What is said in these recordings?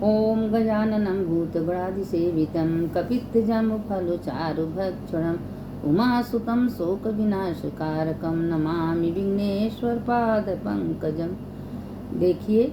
ओम गजाननं भूतगणाधिसेवितं कपित्थजम्बुफलचारुभक्षणम् उमासुतं शोकविनाशकारकं नमामि विघ्नेश्वरपादपङ्कजं। देखिए,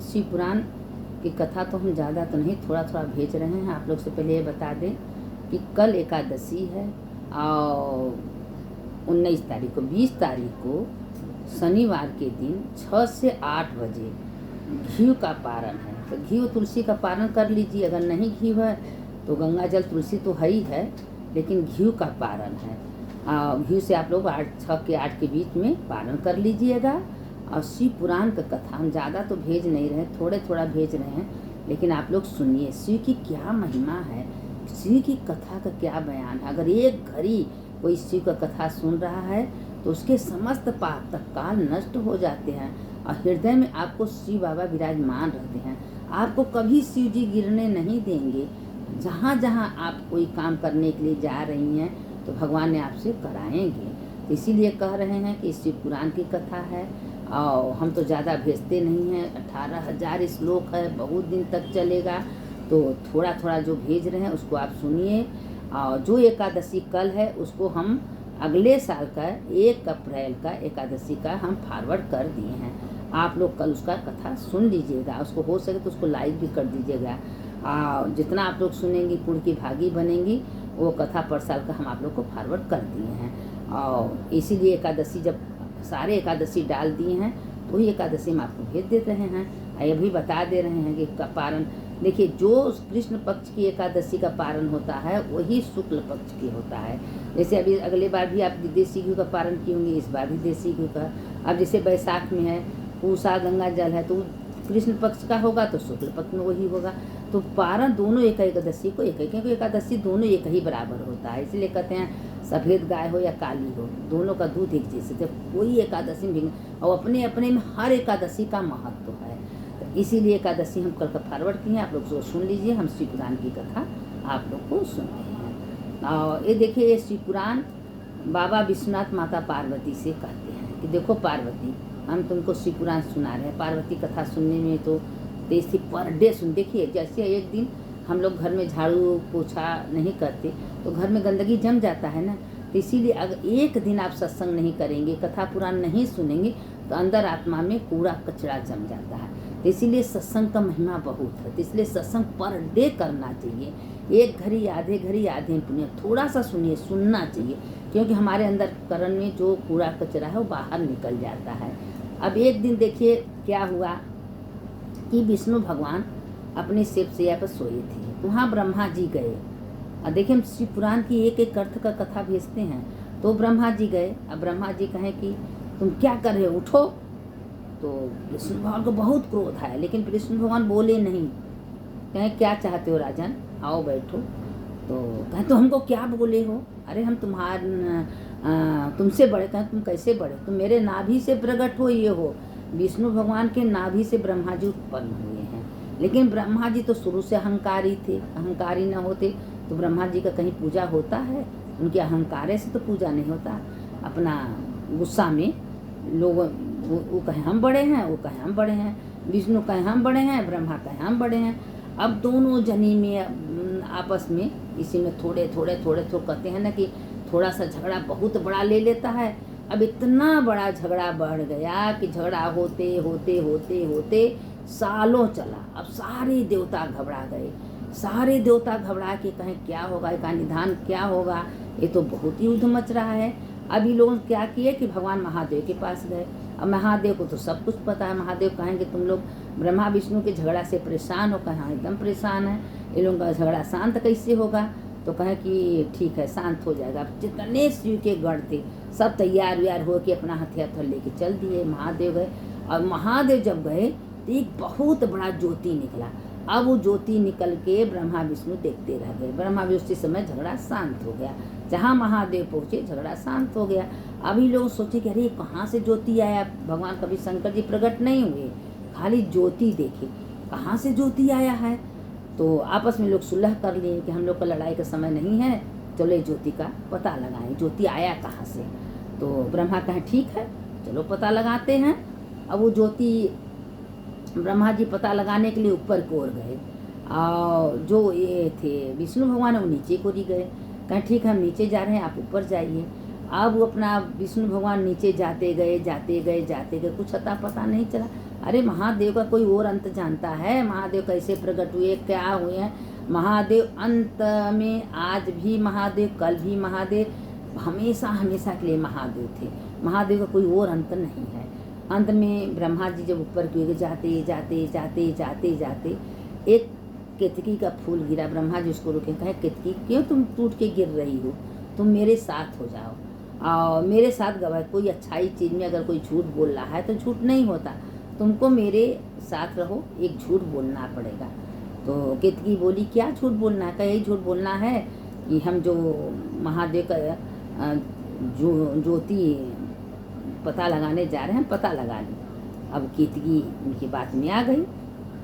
शिव पुराण की कथा तो हम ज़्यादा तो नहीं, थोड़ा थोड़ा भेज रहे हैं आप लोग से। पहले ये बता दें कि कल एकादशी है और 19 तारीख को 20 तारीख को शनिवार के दिन 6 से 8 बजे घी का पारण है। तो घी तुलसी का पारण कर लीजिए। अगर नहीं घी है तो गंगा जल तुलसी तो है ही है, लेकिन घी का पारण है। घी से आप लोग 6 के 8 के बीच में पारण कर लीजिएगा। और शिव पुराण का कथा हम ज़्यादा तो भेज नहीं रहे, थोड़े थोड़ा भेज रहे हैं, लेकिन आप लोग सुनिए शिव की क्या महिमा है, शिव की कथा का क्या बयान है। अगर एक घड़ी कोई शिव का कथा सुन रहा है तो उसके समस्त पाप तत्काल नष्ट हो जाते हैं और हृदय में आपको शिव बाबा विराजमान रहते हैं। आपको कभी शिव जी गिरने नहीं देंगे। जहाँ जहाँ आप कोई काम करने के लिए जा रही हैं तो भगवान ने आपसे कराएंगे। तो इसीलिए कह रहे हैं कि शिव पुराण की कथा है और हम तो ज़्यादा भेजते नहीं हैं। 18,000 श्लोक है, बहुत दिन तक चलेगा। तो थोड़ा थोड़ा जो भेज रहे हैं उसको आप सुनिए। और जो एकादशी कल है उसको हम अगले साल का 1 अप्रैल का एकादशी का हम फॉरवर्ड कर दिए हैं। आप लोग कल उसका कथा सुन लीजिएगा, उसको हो सके तो उसको लाइक भी कर दीजिएगा। जितना आप लोग सुनेंगी पुण्य की भागी बनेंगी। वो कथा पर साल का हम आप लोग को फॉरवर्ड कर दिए हैं। और इसीलिए एकादशी जब सारे एकादशी डाल दिए हैं तो ही एकादशी हम आपको भेज देते हैं। ये भी बता दे रहे हैं कि पारण देखिए, जो कृष्ण पक्ष की एकादशी का पारण होता है वही शुक्ल पक्ष की होता है। जैसे अभी अगले बार भी आप देसी घी का पारण की होंगी, इस बार भी देसी घी का। अब जैसे बैसाख में है पूसा गंगा जल है तो कृष्ण पक्ष का होगा तो शुक्ल पक्ष में वही होगा। तो पारण दोनों एक एकादशी को एक एकादशी दोनों एक ही बराबर होता है। इसलिए कहते हैं सफ़ेद गाय हो या काली हो, दोनों का दूध एक जैसे। जब कोई एकादशी में और अपने अपने में हर एकादशी का महत्व है, तो इसीलिए एकादशी हम कल का फॉरवर्ड किए हैं। आप लोग जो सुन लीजिए, हम शिव पुराण की कथा आप लोग को सुन रहे हैं। और ये देखिए, ये शिव पुराण बाबा विश्वनाथ माता पार्वती से कहते हैं कि देखो पार्वती, हम तुमको शिव पुराण सुना रहे हैं। पार्वती कथा सुनने में तो तेज़ी पर डे सुन। देखिए, जैसे एक दिन हम लोग घर में झाड़ू पोछा नहीं करते तो घर में गंदगी जम जाता है ना। तो इसीलिए अगर एक दिन आप सत्संग नहीं करेंगे, कथा पुराण नहीं सुनेंगे तो अंदर आत्मा में कूड़ा कचरा जम जाता है। तो इसीलिए सत्संग का महिमा बहुत है। तो इसलिए सत्संग पर डे करना चाहिए। एक घड़ी आधे पुण्य थोड़ा सा सुनिए, सुनना चाहिए, क्योंकि हमारे अंदर करण में जो कूड़ा कचरा है वो बाहर निकल जाता है। अब एक दिन देखिए क्या हुआ कि विष्णु भगवान अपने शिवशैया पर सोए थे, तो वहाँ ब्रह्मा जी गए। और देखिए, हम शिव पुराण की एक एक अर्थ का कथा भेजते हैं। तो ब्रह्मा जी गए। अब ब्रह्मा जी कहें कि तुम क्या कर रहे हो, उठो। तो विष्णु भगवान को बहुत क्रोध आया, लेकिन विष्णु भगवान बोले नहीं। कहें क्या चाहते हो राजन, आओ बैठो। तो कहें तो हमको क्या बोले हो, अरे हम तुमसे बड़े। कहें तुम कैसे बड़े, तुम मेरे नाभि से प्रकट हो ये हो। विष्णु भगवान के नाभि से ब्रह्मा जी उत्पन्न हुए हैं। लेकिन ब्रह्मा जी तो शुरू से अहंकारी थे, अहंकारी न होते तो ब्रह्मा जी का कहीं पूजा होता है? उनके अहंकार से तो पूजा नहीं होता। अपना गुस्सा में लोग वो कहें हम बड़े हैं, वो कहें हम बड़े हैं, विष्णु कहें हम बड़े हैं, ब्रह्मा कहें हम बड़े हैं। अब दोनों जनी में आपस में इसी में थोड़े कहते हैं ना कि थोड़ा सा झगड़ा बहुत बड़ा ले लेता है। अब इतना बड़ा झगड़ा बढ़ गया कि झगड़ा होते होते होते होते सालों चला। अब सारे देवता घबरा गए। सारे देवता घबरा के कहें क्या होगा, इसका निदान क्या होगा, ये तो बहुत ही युद्ध मच रहा है। अभी लोगों ने क्या किए कि भगवान महादेव के पास गए। अब महादेव को तो सब कुछ पता है। महादेव कहेंगे तुम लोग ब्रह्मा विष्णु के झगड़ा से परेशान हो। कहें एकदम परेशान है, ये लोगों का झगड़ा शांत कैसे होगा। तो कहें कि ठीक है, शांत हो जाएगा। जितने शिव के गढ़ थे सब तैयार व्यार हो के अपना हथियार लेके चल दिए। महादेव गए। और महादेव जब गए तो एक बहुत बड़ा ज्योति निकला। अब वो ज्योति निकल के ब्रह्मा विष्णु देखते रह गए। ब्रह्मा विष्णु समय झगड़ा शांत हो गया। जहाँ महादेव पहुँचे झगड़ा शांत हो गया। अभी लोग सोचे कि अरे कहाँ से ज्योति आया, भगवान कभी शंकर जी प्रकट नहीं हुए, खाली ज्योति देखे, कहाँ से ज्योति आया है। तो आपस में लोग सुलह कर लिए कि हम लोग का लड़ाई का समय नहीं है, चलो ज्योति का पता लगाएं, ज्योति आया कहाँ से। तो ब्रह्मा कहें ठीक है, चलो पता लगाते हैं। अब वो ज्योति ब्रह्मा जी पता लगाने के लिए ऊपर की ओर गए, और जो ये थे विष्णु भगवान वो नीचे को ही गए। कहें ठीक है हम नीचे जा रहे हैं, आप ऊपर जाइए। अब वो अपना विष्णु भगवान नीचे जाते गए जाते गए जाते गए, कुछ अता पता नहीं चला। अरे महादेव का कोई और अंत जानता है? महादेव कैसे प्रकट हुए, क्या हुए हैं? महादेव अंत में आज भी महादेव, कल भी महादेव, हमेशा हमेशा के लिए महादेव थे। महादेव का कोई और अंत नहीं है। अंत में ब्रह्मा जी जब ऊपर की जाते जाते जाते जाते जाते एक केतकी का फूल गिरा। ब्रह्मा जी उसको रोके, कहे केतकी क्यों तुम टूट के गिर रही हो, तुम मेरे साथ हो जाओ और मेरे साथ गवाह। कोई अच्छाई चीज़ में अगर कोई झूठ बोल रहा है तो झूठ नहीं होता, तुमको मेरे साथ रहो, एक झूठ बोलना पड़ेगा। तो केतकी बोली क्या झूठ बोलना है? कहे यही झूठ बोलना है कि हम जो महादेव का ज्योति पता लगाने जा रहे हैं, पता लगा ली। अब केतकी उनकी बात में आ गई।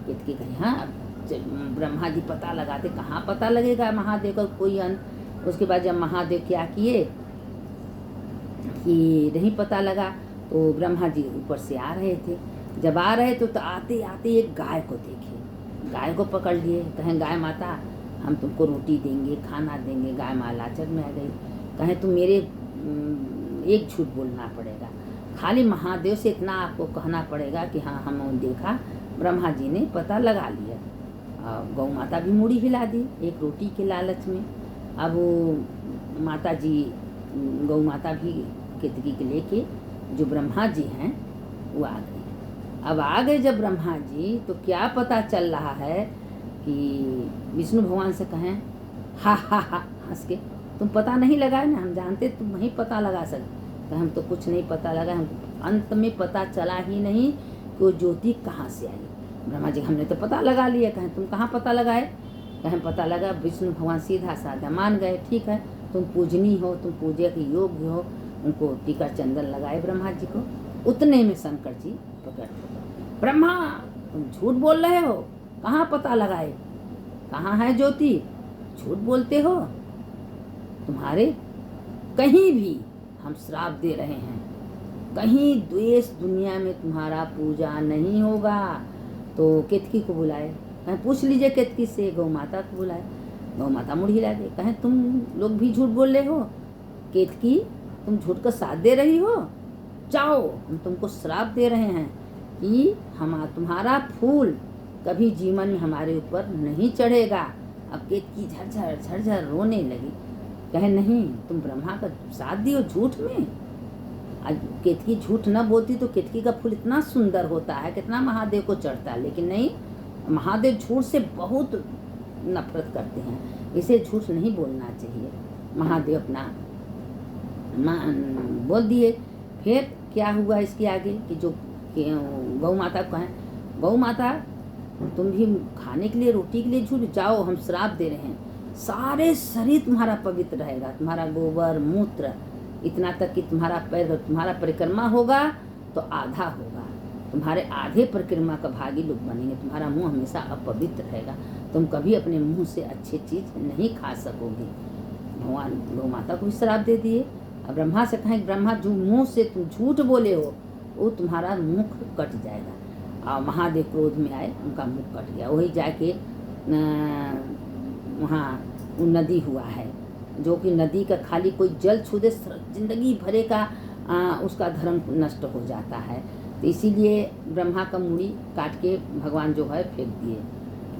केतकी कही हाँ ब्रह्मा जी पता लगाते, कहाँ पता लगेगा महादेव का कोई अंत। उसके बाद जब महादेव क्या किए कि नहीं पता लगा, तो ब्रह्मा जी ऊपर से आ रहे थे। जब आ रहे तो आते आते एक गाय को देखे, गाय को पकड़ लिए। कहें गाय माता हम तुमको रोटी देंगे, खाना देंगे। गाय माँ लाचार में आ गई। कहें तुम मेरे एक झूठ बोलना पड़ेगा, खाली महादेव से इतना आपको कहना पड़ेगा कि हाँ हम देखा, ब्रह्मा जी ने पता लगा लिया। गौ माता भी मुड़ी हिला दी एक रोटी के लालच में। अब वो माता जी, गौ माता भी केतकी के लेके जो ब्रह्मा जी हैं वो आ गए। अब आ गए जब ब्रह्मा जी, तो क्या पता चल रहा है कि विष्णु भगवान से कहें हा हा हा हंस के, तुम पता नहीं लगाए ना, हम जानते तुम नहीं पता लगा सकते। तो हम तो कुछ नहीं पता लगा, हम अंत में पता चला ही नहीं कि वो ज्योति कहाँ से आई। ब्रह्मा जी हमने तो पता लगा लिया। कहें तुम कहाँ पता लगाए? कहें पता लगा। विष्णु भगवान सीधा साधा मान गए, ठीक है तुम पूजनी हो, तुम पूजा के योग्य हो। उनको टीका चंदन लगाए ब्रह्मा जी को। उतने में शंकर जी प्रकट हो गए। ब्रह्मा तुम झूठ बोल रहे हो, कहाँ पता लगाए, कहाँ है ज्योति, झूठ बोलते हो। तुम्हारे कहीं भी हम श्राप दे रहे हैं, कहीं द्वेष दुनिया में तुम्हारा पूजा नहीं होगा। तो केतकी को बुलाए, कहें पूछ लीजिए केतकी से। गौ माता को बुलाए, गौ माता मुड़ हिला दे। कहें तुम लोग भी झूठ बोल रहे हो, केतकी तुम झूठ का साथ दे रही हो। जाओ हम तुमको श्राप दे रहे हैं कि हम तुम्हारा फूल कभी जीवन में हमारे ऊपर नहीं चढ़ेगा। अब केतकी झरझर झरझर रोने लगी। कहे नहीं तुम ब्रह्मा का साथ दियो झूठ में। आज केतकी झूठ न बोलती तो केतकी का फूल इतना सुंदर होता है, कितना महादेव को चढ़ता है। लेकिन नहीं, महादेव झूठ से बहुत नफरत करते हैं, इसे झूठ नहीं बोलना चाहिए। महादेव अपना बोल दिए। फिर क्या हुआ इसके आगे कि जो गौ माता को कहें, गौ माता तुम भी खाने के लिए, रोटी के लिए झूठ, जाओ हम श्राप दे रहे हैं, सारे शरीर तुम्हारा पवित्र रहेगा, तुम्हारा गोबर मूत्र इतना तक कि तुम्हारा पैर, तुम्हारा परिक्रमा होगा तो आधा होगा, तुम्हारे आधे परिक्रमा का भागी लोग बनेंगे। तुम्हारा मुंह हमेशा अपवित्र रहेगा, तुम कभी अपने मुंह से अच्छी चीज नहीं खा सकोगे। भगवान गौ माता को भी श्राप दे दिए। अब ब्रह्मा से कहें ब्रह्मा जो मुंह से तुम झूठ बोले हो वो तुम्हारा मुख कट जाएगा। और महादेव क्रोध में आए, उनका मुख कट गया। वही जाके वहाँ नदी हुआ है, जो कि नदी का खाली कोई जल छू दे जिंदगी भरे का उसका धर्म नष्ट हो जाता है। तो इसीलिए ब्रह्मा का मुड़ी काट के भगवान जो है फेंक दिए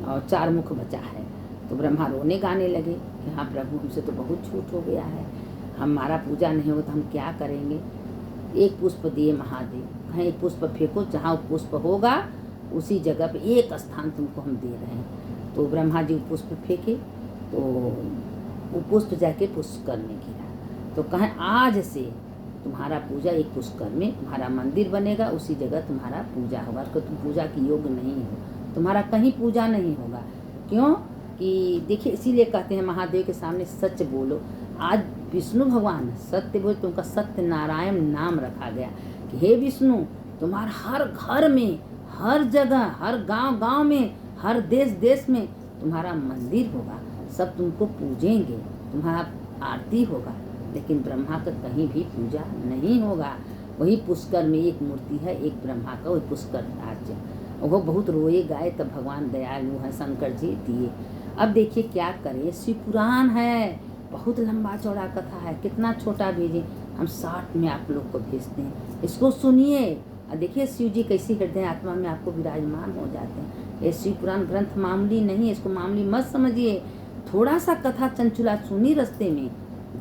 और 4 मुख बचा है। तो ब्रह्मा रोने गाने लगे कि हाँ प्रभु हमसे तो बहुत झूठ हो गया है, हमारा पूजा नहीं होगा तो हम क्या करेंगे। एक पुष्प दिए महादेव, कहें एक पुष्प फेंको, जहाँ वो पुष्प होगा उसी जगह पे एक स्थान तुमको हम दे रहे हैं। तो ब्रह्मा जी पुष्प फेंके तो वो पुष्प जाके पुष्कर में गिरा। तो कहें आज से तुम्हारा पूजा एक पुष्कर में तुम्हारा मंदिर बनेगा, उसी जगह तुम्हारा पूजा होगा। तो तुम पूजा की योग्य नहीं हो, तुम्हारा कहीं पूजा नहीं होगा। क्यों कि देखिए, इसीलिए कहते हैं महादेव के सामने सच बोलो। आज विष्णु भगवान सत्य बोले तो उनका सत्य नारायण नाम रखा गया कि हे विष्णु, तुम्हारा हर घर में, हर जगह, हर गांव गांव में, हर देश देश में तुम्हारा मंदिर होगा, सब तुमको पूजेंगे, तुम्हारा आरती होगा। लेकिन ब्रह्मा का कहीं भी पूजा नहीं होगा। वही पुष्कर में एक मूर्ति है, एक ब्रह्मा का, वही पुष्कर राज्य। वो बहुत रोए गाए, तब भगवान दयालु हैं, शंकर जी दिए। अब देखिए क्या करें, शिव पुराण है, बहुत लंबा चौड़ा कथा है, कितना छोटा भेजें, हम 60 में आप लोग को भेजते हैं। इसको सुनिए और देखिए शिव जी कैसी हृदय आत्मा में आपको विराजमान हो जाते हैं। ये शिव पुराण ग्रंथ मामूली नहीं है, इसको मामूली मत समझिए। थोड़ा सा कथा चंचुला सुनी रास्ते में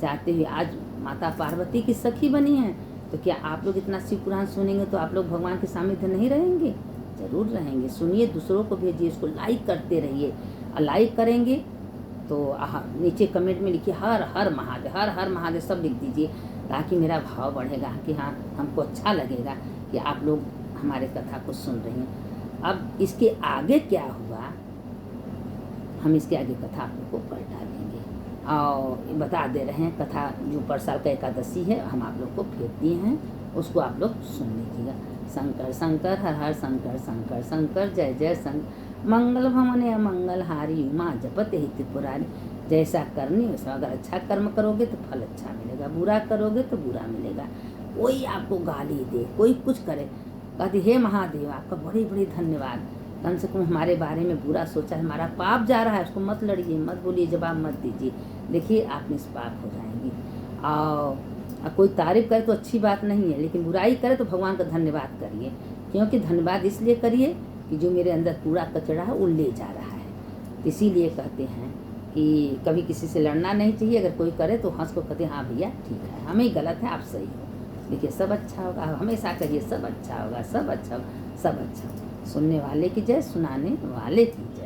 जाते हुए, आज माता पार्वती की सखी बनी है, तो क्या आप लोग इतना शिव पुराण सुनेंगे तो आप लोग भगवान के सानिध्य नहीं रहेंगे? जरूर रहेंगे। सुनिए, दूसरों को भेजिए, इसको लाइक करते रहिए। और लाइक करेंगे तो नीचे कमेंट में लिखिए हर हर महादेव, हर हर महादेव सब लिख दीजिए, ताकि मेरा भाव बढ़ेगा कि हाँ, हमको अच्छा लगेगा कि आप लोग हमारे कथा को सुन रहे हैं। अब इसके आगे क्या हुआ, हम इसके आगे कथा आप लोग को कल डालेंगे और बता दे रहे हैं। कथा जो परसाल का एकादशी है, हम आप लोग को भेज दिए हैं, उसको आप लोग सुन लीजिएगा। शंकर शंकर हर हर शंकर शंकर शंकर जय जय शंकर, मंगल भवन अमंगल हारी उमा जपत ही त्रिपुरारी। जैसा करनी वैसा, अगर अच्छा कर्म करोगे तो फल अच्छा मिलेगा, बुरा करोगे तो बुरा मिलेगा। कोई आपको गाली दे, कोई कुछ करे, कहती हे महादेव आपका बड़े बड़े धन्यवाद, कम से कम हमारे बारे में बुरा सोचा, हमारा पाप जा रहा है, उसको मत लड़िए, मत बोलिए, जवाब मत दीजिए। देखिए आप निष्पाप हो जाएंगी। और कोई तारीफ करे तो अच्छी बात नहीं है, लेकिन बुराई करे तो भगवान का धन्यवाद करिए, क्योंकि धन्यवाद इसलिए करिए कि जो मेरे अंदर कूड़ा कचरा है वो ले जा रहा है। इसीलिए कहते हैं कि कभी किसी से लड़ना नहीं चाहिए, अगर कोई करे तो हंस को कहते हाँ भैया ठीक है, हमें गलत है, आप सही हो, देखिए सब अच्छा होगा। हमेशा कहिए सब अच्छा होगा, सब अच्छा होगा, सब अच्छा होगा। सुनने वाले की जय, सुनाने वाले की जय।